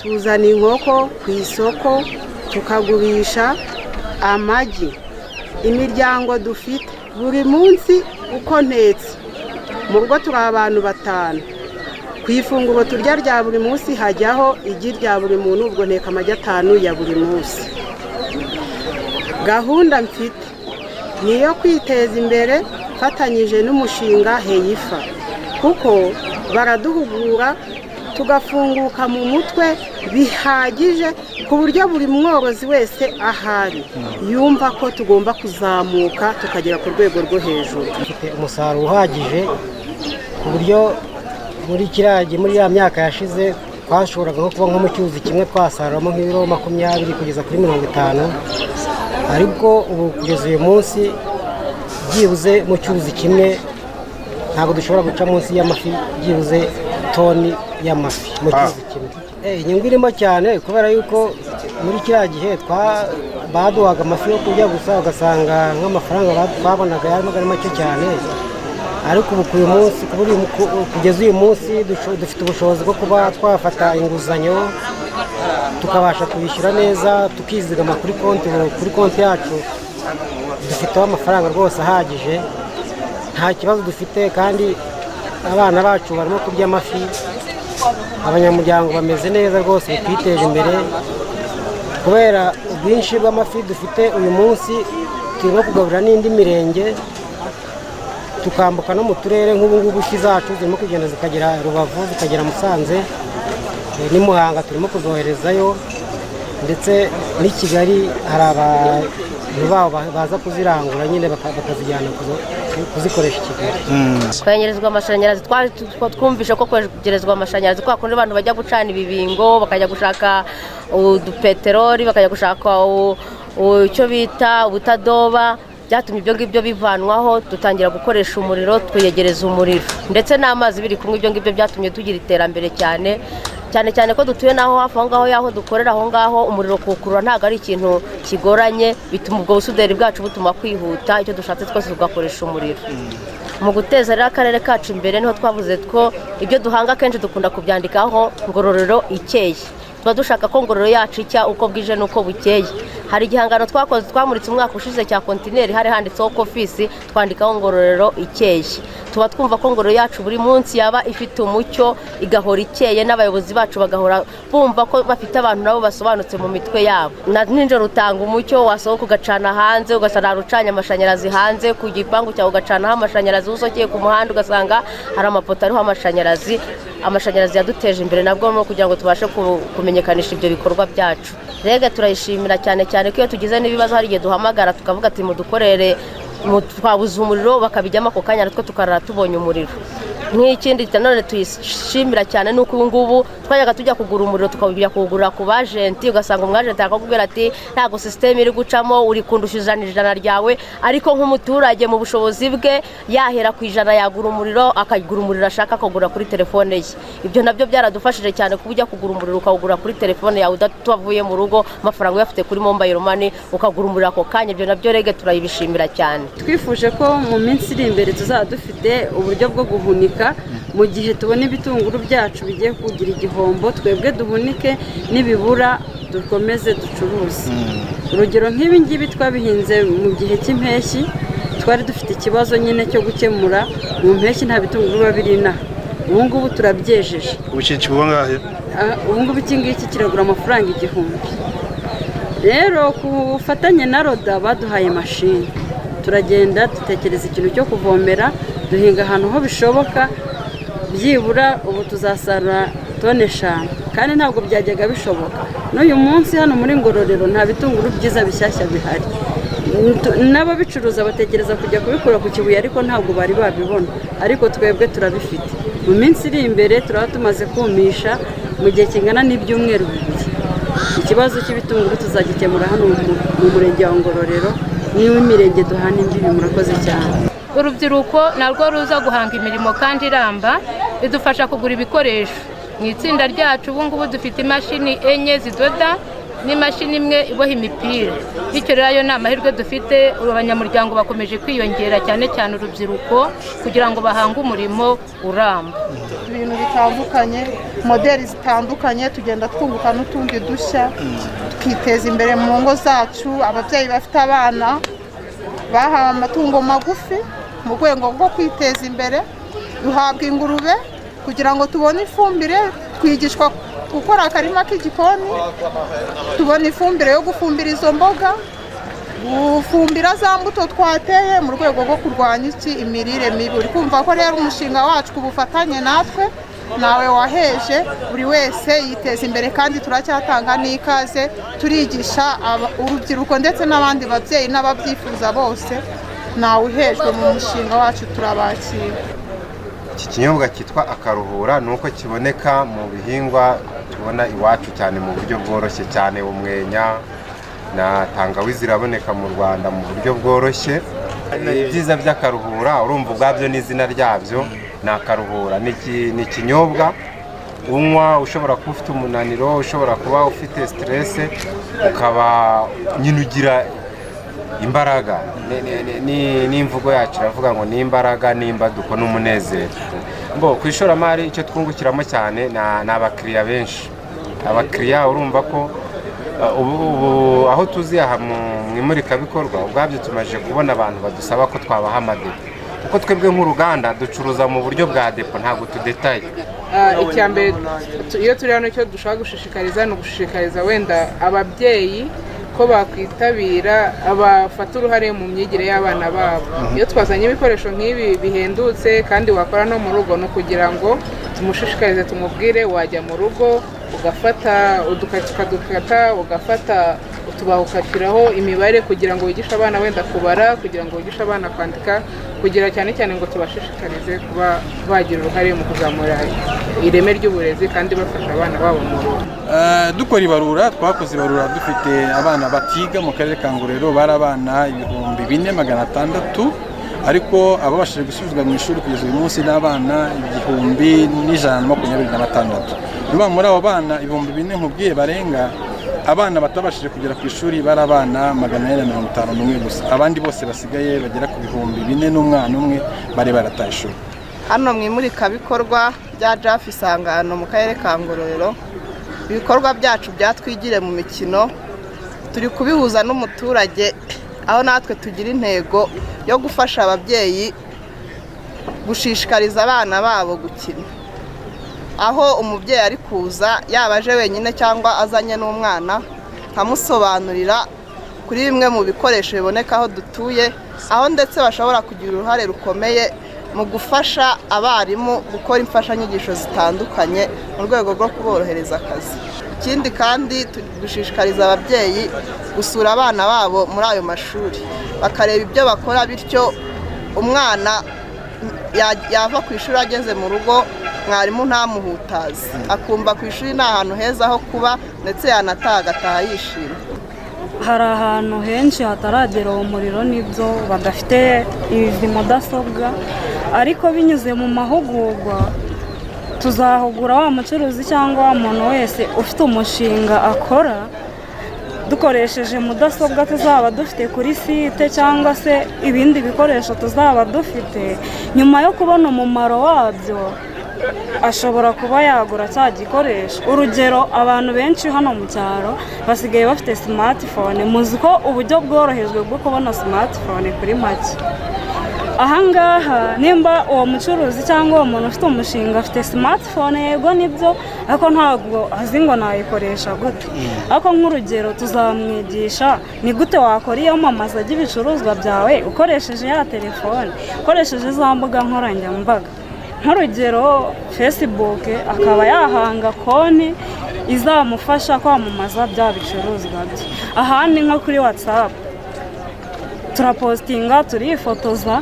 tuzana inkoko ku isoko tukagurisha amagi. Imiryango dufite buri munsi uko ntetse mu rugo turi abantu 5, ku ifunguro turya rya buri munsi hajyaho igi rya buri muntu, ubwo nteka amagi 5 ya buri munsi. Gahunda mfite niyo kwiteza imbere fatanyije n'umushinga Heyifa, kuko baraduhugura tugafunguka mu mutwe bihagije ku buryo buri mworozi wese ahari yumva ko tugomba kuzamuka tukagera ku rwego rwo hejuru. Dufite umusaruro uhagije ku buryo muri ya myaka yashize twashoboraga nko kuba nko mu cyuzi kimwe twasaruramo nk'ibiro 20 kugeza kuri 50, ariko ubu kugeza uyu munsi byibuze mu cyuzi kimwe ntabwo dushobora guca munsi y'amafi byibuze toni y'amafi mu cyuzi kimwe. Inyungu irimo cyane kubera yuko muri kiriya gihe baduhaga amafi yo kurya gusa, ugasanga nk'amafaranga twabonaga ari make cyane, ariko ubu kugeza uyu munsi dufite ubushobozi bwo kuba twafata inguzanyo tukabasha kubishyura neza, tukizigama kuri konti yacu dufiteho amafaranga rwose ahagije, nta kibazo dufite, kandi abana bacu barimo kurya amafi, abanyamuryango bameze neza rwose, twiteje imbere kubera ubwinshi bw'amafi dufite uyu munsi. Turimo kugaburira n'indi mirenge, tukambuka no mu turere nk'ubu ifi zacu zirimo kugenda zikagera Rubavu, zikagera Musanze ni Muhanga, turimo kuzoherezayo, ndetse n'i Kigali hari abantu babo baza kuzirangura nyine bakazijyana kuzikoresha Kigali. Kwegerezwa amashanyarazi, twumvishe ko kwegerezwa amashanyarazi kwa kundi abantu bajya gucana ibibingo, bakajya gushaka udupeteroli, bakajya gushaka icyo bita ubutadoba, byatumye ibyo ngibyo bivanwaho, dutangira gukoresha umuriro, twiyegereza umuriro ndetse n'amazi biri kumwe. Ibyo ngibyo byatumye tugira iterambere cyane ko dutuye naho hafi aho ngaho yaho dukorera aho ngaho, umuriro kuwukurura ntabwo ari ikintu kigoranye, bituma ubwo busuderi bwacu butuma kwihuta, icyo dushatse twese tugakoresha umuriro. Mu guteza rero akarere kacu imbere niho twavuze ko ibyo duhanga kenshi dukunda kubyandikaho Ngororero ikeye. Tuba dushaka ko Ngororero yacu icya uko bwije n'uko bukeye. Hari igihangano twakoze twamuritse umwaka ushize cya kontineri, hari handitseho Kofisi, twandikaho Ngororero ikeye. Tuba twumva ko Ngororero yacu buri munsi yaba ifite umucyo, igahora ikeye, n'abayobozi bacu bagahora bumva ko bafite abantu nabo basobanutse mu mitwe yabo. Ninjoro utanga umucyo, wasohoka ugacana hanze, ugasanga rucanya amashanyarazi hanze ku gipangu cyawe, ugacanaho amashanyarazi, usokeye ku muhanda ugasanga hari amapoto ariho amashanyarazi. Amashanyarazi yaduteje imbere nabwo no kugira ngo tubashe kumenyekanisha ibyo bikorwa byacu. Rega turayishimira cyane ko iyo tugize n'ibibazo hari igihe duhamagara tukavuga ati mudukorere, twabuze umuriro, bakabijyamo ako kanya natwe tukarara tubonye umuriro. Nk'ikindi none tuyishimira cyane nuko ubu ngubu twajaga tujya kugura umuriro tukabijya kugura ku bajenti, ugasanga umwajenti akakubwira ati ntago system iri gucamo, uri kundusha ijana ryawe, ariko nk'umuturage mu bushobozi bwe yahera ku ijana yagura umuriro, akagura umuriro ashaka akagura kuri telefone ye. Ibyo nabyo byaradufashije cyane kubujya kugura umuriro ukawugura kuri telefone yawe udatuvuye mu rugo, amafaranga uyafite kuri mobile money ukagura umuriro ako kanya. Ibyo nabyo rege turayibishimira cyane. Twifuje ko mu minsi iri imbere tuzaba dufite uburyo bwo guhunika mu gihe tubona ibitunguru byacu bigiye kugira igihombo, twebwe duhunike, nibibura dukomeze ducuruze. Urugero nk'ibi ngibi twabihinze mu gihe cy'impeshyi, twari dufite ikibazo nyine cyo gukemura. Mu mpeshyi nta bitunguru biba biri inaha, ubu ngubu turabyejeje. Ubu ngubu iki ngiki kiragura amafaranga 1000. Rero ku bufatanye na Roda baduhaye mashini, turagenda dutekereza ikintu cyo kuvomera, duhinga ahantu ho bishoboka, byibura ubu tuzasarura tone 5, kandi ntabwo byajyaga bishoboka. N'uyu munsi hano muri Ngororero nta bitunguru byiza bishyashya bihari, n'ababicuruza batekereza kujya kubikura ku Kibuye, ariko ntabwo bari babibona, ariko twebwe turabifite. Mu minsi iri imbere turaba tumaze kumisha mu gihe kingana n'ibyumweru 2. Ikibazo cy'ibitunguru tuzagikemura hano mu murenge wa Ngororero n'imirenge duhana imbibi. Murakoze cyane. Urubyiruko narwo ruza guhanga imirimo kandi iramba, bidufasha kugura ibikoresho. Mu itsinda ryacu ubu ngubu dufite imashini 4 zidoda n'imashini imwe iboha imipira. Bityo rero ayo ni amahirwe dufite. Abanyamuryango bakomeje kwiyongera cyane cyane urubyiruko kugira ngo bahange umurimo uramba. Ibintu bitandukanye, modeli zitandukanye, tugenda twunguka n'utundi dushya tukiteza imbere mu ngo zacu. Ababyeyi bafite abana bahawe amatungo magufi mu rwego rwo kwiteza imbere, duhabwa ingurube kugira ngo tubone ifumbire, twigishwa gukora akarima k'igikoni, tubona ifumbire yo gufumbira izo mboga, gufumbira za mbuto twateye mu rwego rwo kurwanya imirire mibi. Uri kumva ko rero umushinga wacu ku bufatanye natwe nawe waheje, buri wese yiteza imbere kandi turacyatanga n'ikaze, turigisha urubyiruko ndetse n'abandi babyeyi n'ababyifuza bose. Nawe uhejwe mu mushinga wacu turabakira. Iki kinyobwa cyitwa akaruhura ni uko kiboneka mu bihingwa tubona iwacu cyane mu buryo bworoshye cyane. Umwenya na tangawizi iraboneka mu Rwanda mu buryo bworoshye. Ibyiza by'akaruhura urumva ubwabyo n'izina ryabyo ni akaruhura. Ni ikinyobwa unywa ushobora kuba ufite umunaniro, ushobora kuba ufite stress, ukaba nyine ugira imbaraga. N'imvugo yacu iravuga ngo ni imbaraga n'imbaduko n'umunezero. Ku ishoramari icyo twungukiramo cyane ni abakiriya benshi. Abakiriya urumva ko ubu aho tuzi aha mu imurikabikorwa ubwabyo tumaze kubona abantu badusaba ko twabaha amadepo, kuko twebwe nk'uruganda ducuruza mu buryo bwa depo, ntabwo tudetaye. Icyambere iyo turi hano cyo dushaka gushishikariza no gushishikariza wenda ababyeyi ko bakwitabira, abafata uruhare mu myigire y'abana babo. Iyo twazanye ibikoresho nk'ibi bihendutse kandi wakora no mu rugo, no kugira ngo tumushishikarize, tumubwire wajya mu rugo ugafata udukata, ugafata utubaho ukashyiraho imibare kugira ngo wigishe abana wenda kubara, kugira ngo wigishe abana kwandika, kugira cyane cyane ngo tubashishikarize kuba bagira uruhare mu kuzamura ireme ry'uburezi kandi bafasha abana babo mu rugo. Dukora ibarura, twakoze ibarura dufite abana batiga mu karere ka Ngororero bari abana 4,600, ariko ababashije gusubizwa mu ishuri kugeza uyu munsi n'abana 1,126. Niba muri abo bana 4,000 nkubwiye barenga, abana batabashije kugera ku ishuri bari abana 451 gusa. Abandi bose basigaye bagera ku 4,000 n'umwana umwe bari barataye ishuri. Hano mu imurikabikorwa bya JAF Isangano mu karere ka Ngororero, ibikorwa byacu byatwigire mu mikino turi kubihuza n'umuturage, aho natwe tugira intego yo gufasha ababyeyi gushishikariza abana babo gukina. Aho umubyeyi ari kuza yaba aje wenyine cyangwa azanye n'umwana, nkamusobanurira kuri bimwe mu bikoresho biboneka aho dutuye, aho ndetse bashobora kugira uruhare rukomeye mu gufasha abarimu gukora imfashanyigisho zitandukanye mu rwego rwo kuborohereza akazi. Ikindi kandi dushishikariza ababyeyi gusura abana babo muri ayo mashuri, bakareba ibyo bakora, bityo umwana yava ku ishuri ageze mu rugo mwarimu ntamuhutaze, akumva ku ishuri ni ahantu heza ho kuba ndetse yanataha agataha yishimye. Hari ahantu henshi hataragera uwo muriro n'ibyo badafite izi mudasobwa, ariko binyuze mu mahugurwa tuzahugura wa mucuruzi cyangwa wa muntu wese ufite umushinga akora, dukoresheje mudasobwa tuzaba dufite kuri site cyangwa se ibindi bikoresho tuzaba dufite. Nyuma yo kubona umumaro wabyo ashobora kuba yagura cya gikoresho. Urugero, abantu benshi hano mu cyaro basigaye bafite smartphone. Muzi ko uburyo bworohejwe bwo kubona smartphone kuri make. Ahangaha nimba uwo mucuruzi cyangwa uwo muntu ufite umushinga afite smartphone, yego nibyo, ariko ntabwo azi ngo nayikoresha gute. Ariko nk'urugero tuzamwigisha ni gute wakora iyamamaza ry'ibicuruzwa byawe ukoresheje ya telefone, ukoresheje za mbuga nkoranyambaga. Nk'urugero Facebook, akaba yahanga konti izamufasha kwamamaza bya bicuruzwa bye. Ahandi nko kuri WhatsApp turapostinga, turifotoza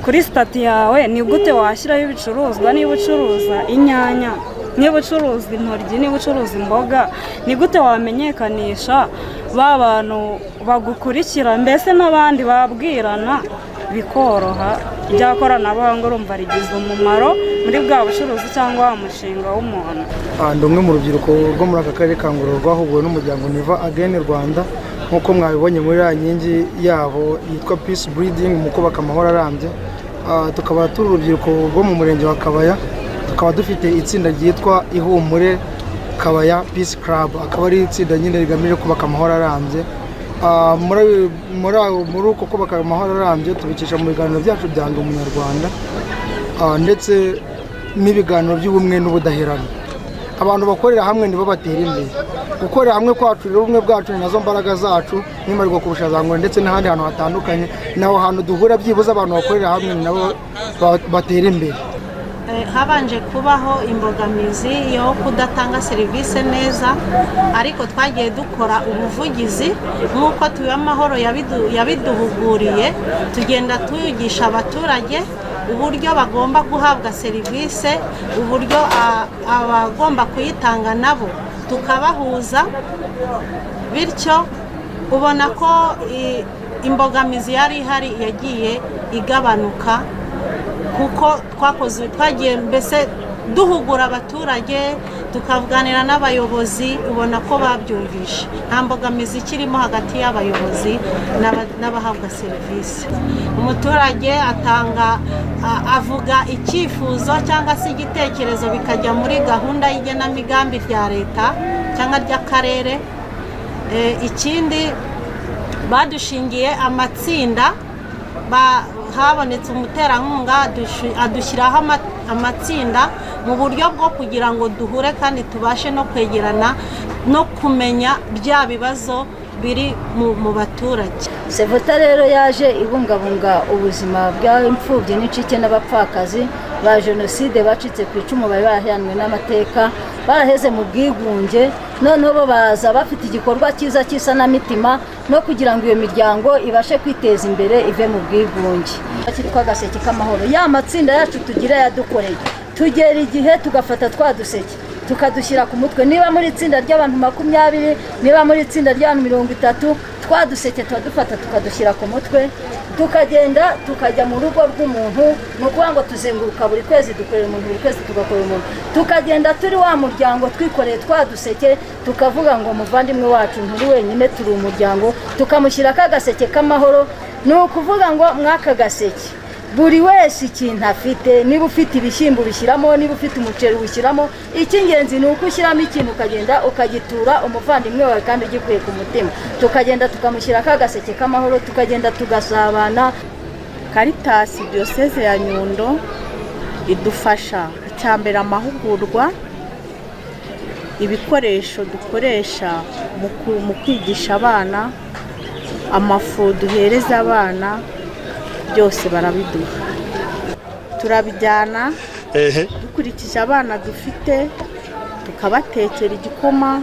kuri stati yawe, ni gute washyiraho ibicuruzwa. Niba ucuruza inyanya niba ucuruza intoryi niba ucuruza imboga ni gute wamenyekanisha ba bantu bagukurikira mbese n'abandi babwirana bikoroha irya koranabuhanga urumva rigize umumaro muri bwa bucuruzi cyangwa wa mushinga w'umuntu. Ndi umwe mu rubyiruko rwo muri aka karere ka Ngororero rwahuguwe n'umuryango Never Again Rwanda nk'uko mwabibonye muri ya nkingi yabo yitwa Peace Breeding mu kubaka amahoro arambye. Tukaba turi urubyiruko rwo mu murenge wa Kabaya, tukaba dufite itsinda ryitwa Ihumure Kabaya Peace Club, akaba ari itsinda nyine rigamije kubaka amahoro arambye. Muri uko kubaka amahoro arambye tubikisha mu biganiro byacu bya Ndi Umunyarwanda ndetse n'ibiganiro by'ubumwe n'ubudaheranwa. Abantu bakorera hamwe nibo batera imbere. Gukorera hamwe kwacu rero ubumwe bwacu ni nazo mbaraga zacu n'imarwa kurusha za Ngororero ndetse n'ahandi hantu hatandukanye. Naho hantu duhura byibuze abantu bakorera hamwe nabo batera imbere. Habanje kubaho imbogamizi yo kudatanga serivisi neza, ariko twagiye dukora ubuvugizi nk'uko tuba amahoro yabiduhuguriye, tugenda tuyigisha abaturage uburyo bagomba guhabwa serivisi, uburyo abagomba kuyitanga nabo tukabahuza, bityo ubona ko imbogamizi yari ihari yagiye igabanuka kuko twagiye mbese duhugura abaturage tukavuganira n'abayobozi, ubona ko babyumvishe nta mbogamizi ikirimo hagati y'abayobozi n'abahabwa serivisi. Umuturage avuga icyifuzo cyangwa se igitekerezo bikajya muri gahunda y'igenamigambi rya leta cyangwa ry'akarere. Ikindi badushingiye amatsinda, habonetse umuterankunga adushyiraho amatsinda mu buryo bwo kugira ngo duhure kandi tubashe no kwegerana no kumenya bya bibazo biri mu baturage. Sevota rero yaje ibungabunga ubuzima bw'imfubyi n'incike n'abapfakazi ba jenoside bacitse ku icumu bari barahiranwe n'amateka, baraheze mu bwigunge, noneho bo baza bafite igikorwa cyiza cy'isanamitima no kugira ngo iyo miryango ibashe kwiteza imbere ive mu bwigunge. Cyitwa Agaseke k'Amahoro. Ya matsinda yacu tugira yadukoreye, tugera igihe tugafata twa duseke tukadushyira ku mutwe, niba muri itsinda ry'abantu 20, niba muri itsinda ry'abantu 30, twaduseke turadufata tukadushyira ku mutwe, tukagenda tukajya mu rugo rw'umuntu. Ni ukuvuga ngo tuzenguruka buri kwezi dukorera umuntu, buri kwezi tugakorera umuntu, tukagenda turi wa muryango twikoreye twaduseke, tukavuga ngo muvandimwe wacu nturi wenyine, turi umuryango, tukamushyira Agaseke k'Amahoro. Ni ukuvuga ngo mwaka gaseke buri wese ikintu afite, niba ufite ibishyimbo bishyiramo, niba ufite umuceri ushyiramo, icy'ingenzi ni uko ushyiramo ikintu ukagenda ukagitura umuvandimwe wawe kandi ugikuye ku mutima. Tukagenda tukamushyira Agaseke k'Amahoro, tukagenda tugasabana. Caritas Diocese ya Nyundo idufasha icyambere amahugurwa, ibikoresho dukoresha mu kwigisha abana, amafu duhereza abana, byose barabiduha. Turabijyana dukurikije abana dufite, tukabatekera igikoma,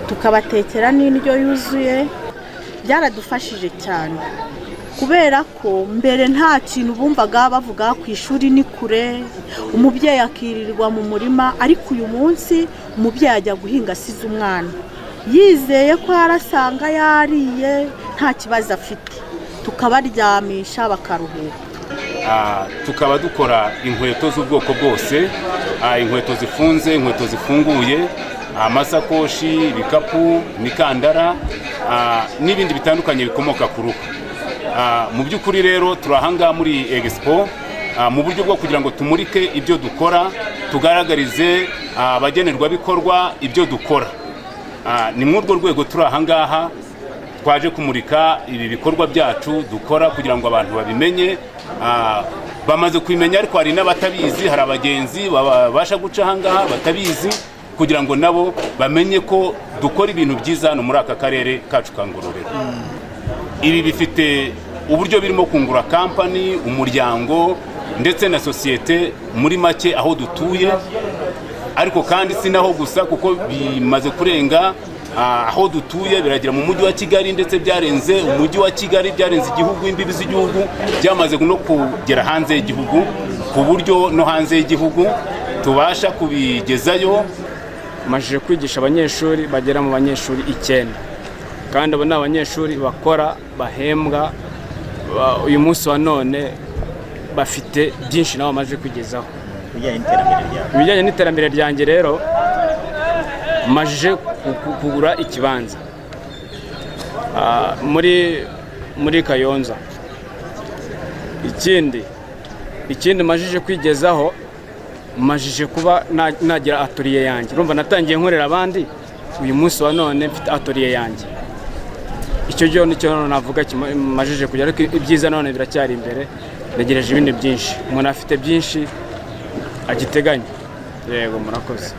tukabatekera n'indyo yuzuye. Byaradufashije cyane kubera ko mbere nta kintu bumvaga bavuga ku ishuri ni kure, umubyeyi akirirwa mu murima, ariko uyu munsi umubyeyi ajya guhinga asize umwana yizeye ko arasanga yariye nta kibazo afite, tukabaryamisha bakaruhuka. Tukaba dukora inkweto z'ubwoko bwose, inkweto zifunze, inkweto zifunguye, amasakoshi, ibikapu, imikandara n'ibindi bitandukanye bikomoka ku ruhu. Mu by'ukuri rero turahanga muri Expo mu buryo bwo kugira ngo tumurike ibyo dukora, tugaragarize abagenerwabikorwa ibyo dukora. Ni muri urwo rwego turahangaha twaje kumurika ibi bikorwa byacu dukora kugira ngo abantu babimenye. Bamaze kubimenya ariko hari n'abatabizi, hari abagenzi babasha guca ahangaha batabizi, kugira ngo nabo bamenye ko dukora ibintu byiza hano muri aka karere kacu ka Ngororero. Ibi bifite uburyo birimo kungura kampani, umuryango ndetse na sosiyete muri make aho dutuye, ariko kandi si naho gusa kuko bimaze kurenga aho dutuye, biragera mu mujyi wa Kigali ndetse byarenze umujyi wa Kigali, byarenze igihugu, imbibi z'igihugu, byamaze no kugera hanze y'igihugu, ku buryo no hanze y'igihugu tubasha kubigezayo. Majije kwigisha abanyeshuri bagera mu banyeshuri 9 kandi abo ni abanyeshuri bakora bahembwa uyu munsi wa none bafite byinshi nabo bamaze kugezaho. Ibijyanye n'iterambere ryanjye rero majije kugura ikibanza muri Kayonza. Ikindi majije kwigezaho, majije kuba nagira atelier yanjye. Urumva natangiye nkorera abandi, uyu munsi wa none mfite atelier yanjye. Icyo gihe nicyo navuga majije kugera, ariko ibyiza none biracyari imbere. Negereje ibindi byinshi, umuntu afite byinshi agiteganya. Yego, murakoze.